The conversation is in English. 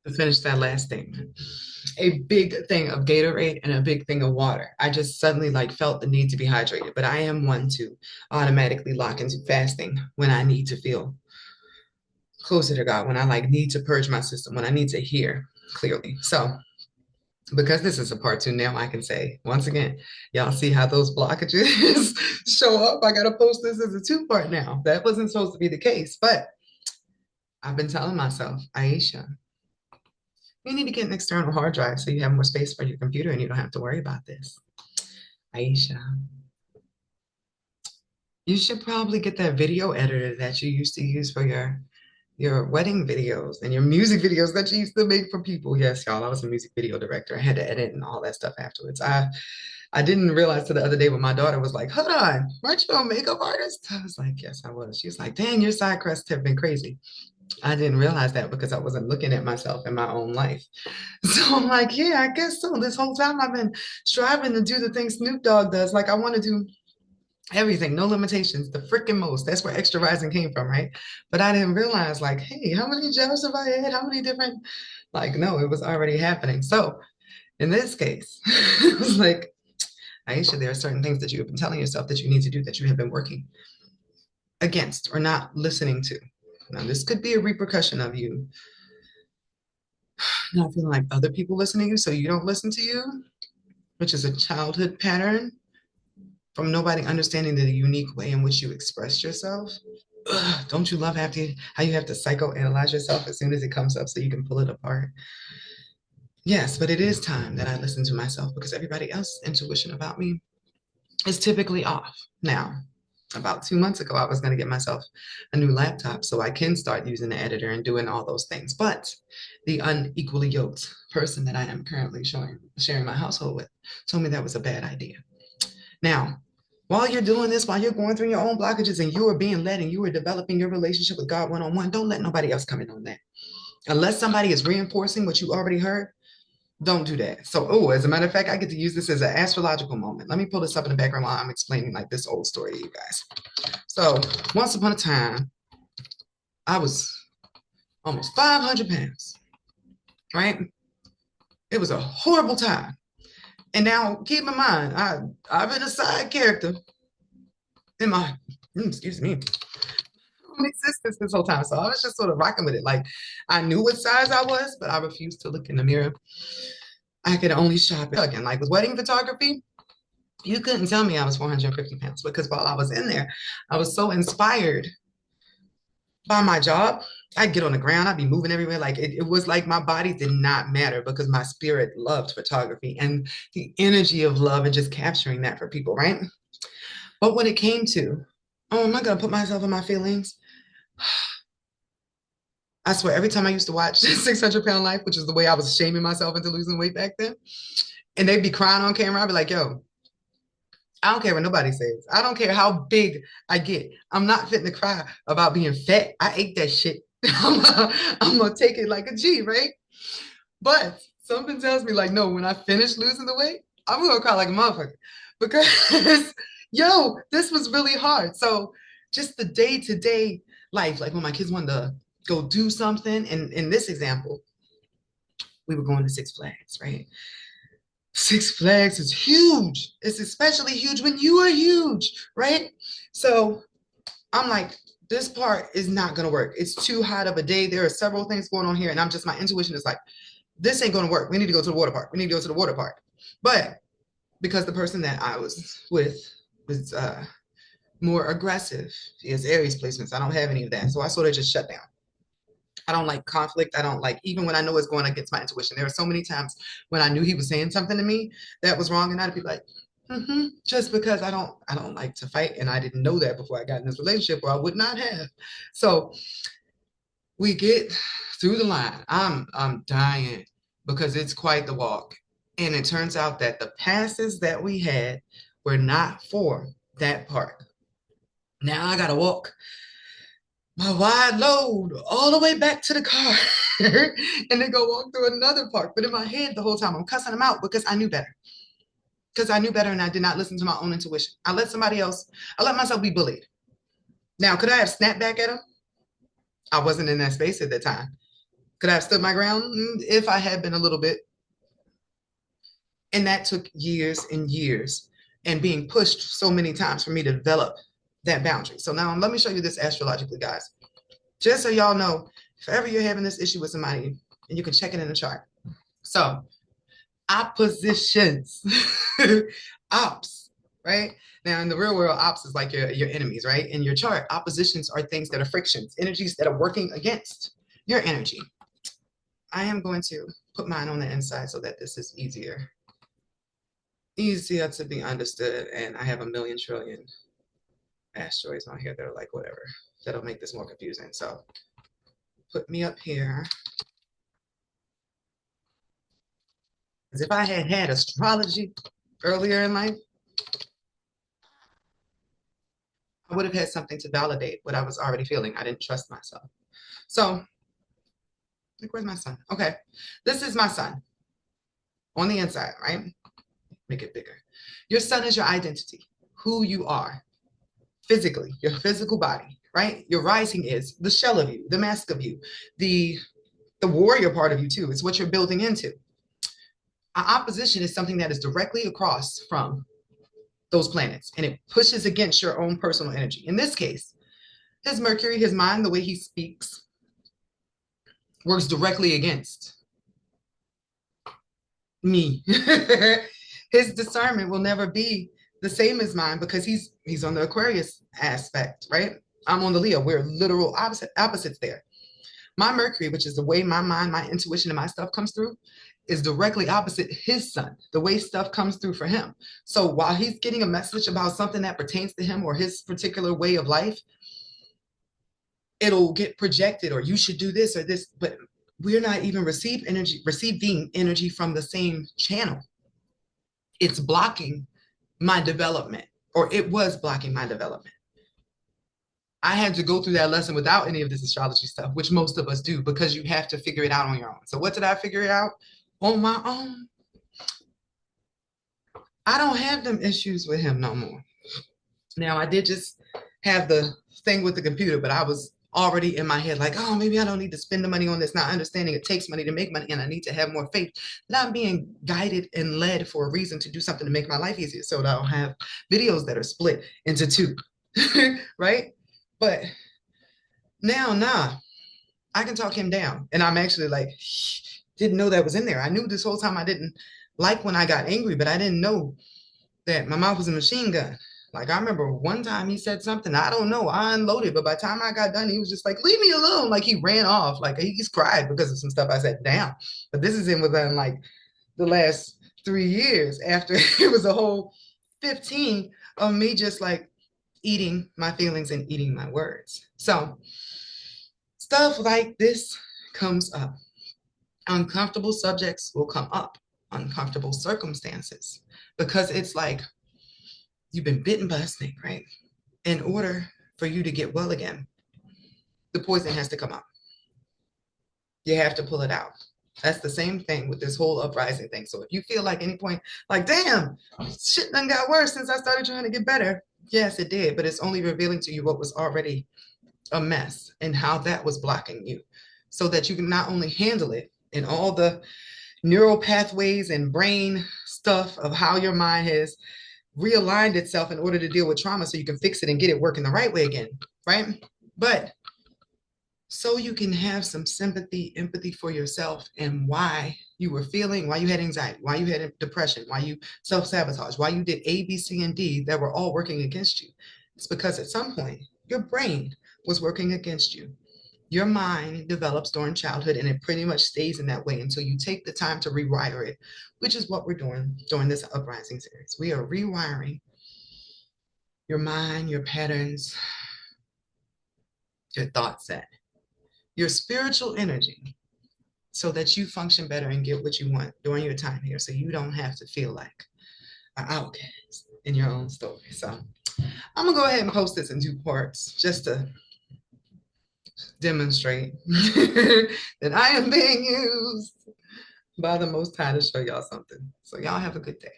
To finish that last statement, a big thing of Gatorade and a big thing of water. I just suddenly like felt the need to be hydrated, but I am one to automatically lock into fasting when I need to feel closer to God, when I like need to purge my system, when I need to hear clearly. So because this is a part two, now I can say once again, y'all see how those blockages show up. I gotta post this as a two-part now. That wasn't supposed to be the case, but I've been telling myself, Aisha, you need to get an external hard drive so you have more space for your computer and you don't have to worry about this. Aisha, you should probably get that video editor that you used to use for your wedding videos and your music videos that you used to make for people. Yes, y'all, I was a music video director. I had to edit and all that stuff afterwards. I didn't realize till the other day when my daughter was like, hold on, weren't you a makeup artist? I was like, yes, I was. She was like, dang, your side quests have been crazy. I didn't realize that because I wasn't looking at myself in my own life. So I'm like, yeah, I guess so. This whole time I've been striving to do the things Snoop Dogg does. Like I want to do everything, no limitations, the freaking most. That's where extra rising came from, right? But I didn't realize, like, hey, how many jobs have I had? How many different, like, no, it was already happening. So in this case, it was like, Aisha, there are certain things that you have been telling yourself that you need to do that you have been working against or not listening to. Now, this could be a repercussion of you not feeling like other people listen to you, so you don't listen to you, which is a childhood pattern from nobody understanding the unique way in which you express yourself. Ugh, don't you love how you have to psychoanalyze yourself as soon as it comes up so you can pull it apart? Yes, but it is time that I listen to myself because everybody else's intuition about me is typically off. Now, about 2 months ago, I was going to get myself a new laptop so I can start using the editor and doing all those things. But the unequally yoked person that I am currently sharing my household with told me that was a bad idea. Now, while you're doing this, while you're going through your own blockages and you are being led and you are developing your relationship with God one on one, don't let nobody else come in on that. Unless somebody is reinforcing what you already heard, don't do that. So, oh, as a matter of fact, I get to use this as an astrological moment. Let me pull this up in the background while I'm explaining like this old story to you guys. So, once upon a time, I was almost 500 pounds, right? It was a horrible time. And now, keep in mind, I've been a side character in my, excuse me, existence this whole time. So I was just sort of rocking with it. Like I knew what size I was, but I refused to look in the mirror. I could only shop it. Again, like with wedding photography, you couldn't tell me I was 450 pounds because while I was in there, I was so inspired by my job. I'd get on the ground, I'd be moving everywhere. Like it was like my body did not matter because my spirit loved photography and the energy of love and just capturing that for people, right? But when it came to, oh, am I gonna put myself in my feelings? I swear, every time I used to watch 600 Pound Life, which is the way I was shaming myself into losing weight back then, and they'd be crying on camera, I'd be like, yo, I don't care what nobody says. I don't care how big I get. I'm not fitting to cry about being fat. I ate that shit. I'm gonna take it like a G, right? But something tells me, like, no, when I finish losing the weight, I'm gonna cry like a motherfucker because, yo, this was really hard. So, just the day to day life, like when my kids wanted to go do something, and in this example, we were going to Six Flags, right? Six Flags is huge. It's especially huge when you are huge, right? So I'm like, this part is not gonna work. It's too hot of a day. There are several things going on here, and my intuition is like, this ain't gonna work. We need to go to the water park. We need to go to the water park. But because the person that I was with was more aggressive, he has Aries placements. I don't have any of that, so I sort of just shut down. I don't like conflict. I don't like, even when I know it's going against my intuition. There are so many times when I knew he was saying something to me that was wrong, and I'd be like, just because I don't like to fight, and I didn't know that before I got in this relationship, or I would not have. So we get through the line. I'm dying because it's quite the walk, and it turns out that the passes that we had were not for that park. Now I gotta walk my wide load all the way back to the car and then go walk through another park. But in my head, the whole time, I'm cussing them out because I knew better. Because I knew better and I did not listen to my own intuition. I let myself be bullied. Now, could I have snapped back at him? I wasn't in that space at the time. Could I have stood my ground? If I had been a little bit. And that took years and years and being pushed so many times for me to develop that boundary. So now let me show you this astrologically, guys. Just so y'all know, if ever you're having this issue with somebody, and you can check it in the chart. So oppositions, ops, right? Now in the real world, ops is like your enemies, right? In your chart, oppositions are things that are frictions, energies that are working against your energy. I am going to put mine on the inside so that this is easier to be understood. And I have a million trillion asteroids on here that are like whatever. That'll make this more confusing. So put me up here. As if I had had astrology earlier in life, I would have had something to validate what I was already feeling. I didn't trust myself. So, like, where's my sun? Okay, this is my sun on the inside, right? Make it bigger. Your sun is your identity, who you are physically, your physical body, right? Your rising is the shell of you, the mask of you, the warrior part of you too. It's what you're building into. An opposition is something that is directly across from those planets, and it pushes against your own personal energy. In this case, his Mercury, his mind, the way he speaks, works directly against me. His discernment will never be the same as mine because he's on the Aquarius aspect, right? I'm on the Leo. We're literal opposites there. My Mercury, which is the way my mind, my intuition, and my stuff comes through, is directly opposite his sun, the way stuff comes through for him. So while he's getting a message about something that pertains to him or his particular way of life, it'll get projected, or you should do this or this, but we're not even receiving energy from the same channel. It's blocking my development, or it was blocking my development. I had to go through that lesson without any of this astrology stuff, which most of us do, because you have to figure it out on your own. So what did I figure it out on my own? I don't have them issues with him no more. Now, I did just have the thing with the computer, but I was already in my head like, oh, maybe I don't need to spend the money on this, not understanding it takes money to make money, and I need to have more faith that I'm being guided and led for a reason to do something to make my life easier, so that I'll have videos that are split into two, right? But now, I can talk him down, and I'm actually like, didn't know that was in there. I knew this whole time I didn't like when I got angry, but I didn't know that my mouth was a machine gun. Like, I remember one time he said something, I don't know, I unloaded, but by the time I got done, he was just like, leave me alone. Like, he ran off. Like, he's cried because of some stuff I said down. But this is in within like the last 3 years, after it was a whole 15 of me just like eating my feelings and eating my words. So stuff like this comes up. Uncomfortable subjects will come up, uncomfortable circumstances, because it's like, you've been bitten by a snake, right? In order for you to get well again, the poison has to come out. You have to pull it out. That's the same thing with this whole uprising thing. So if you feel like any point, like, damn, shit done got worse since I started trying to get better. Yes, it did, but it's only revealing to you what was already a mess and how that was blocking you, so that you can not only handle it in all the neural pathways and brain stuff of how your mind has realigned itself in order to deal with trauma, so you can fix it and get it working the right way again, right? But so you can have some sympathy, empathy for yourself, and why you were feeling, why you had anxiety, why you had depression, why you self-sabotage, why you did A, B, C, and D that were all working against you. It's because at some point, your brain was working against you. Your mind develops during childhood, and it pretty much stays in that way until you take the time to rewire it, which is what we're doing during this Uprising series. We are rewiring your mind, your patterns, your thought set, your spiritual energy, so that you function better and get what you want during your time here, so you don't have to feel like an outcast in your own story. So I'm gonna go ahead and post this in 2 parts just to demonstrate that I am being used by the Most High to show y'all something. So y'all have a good day.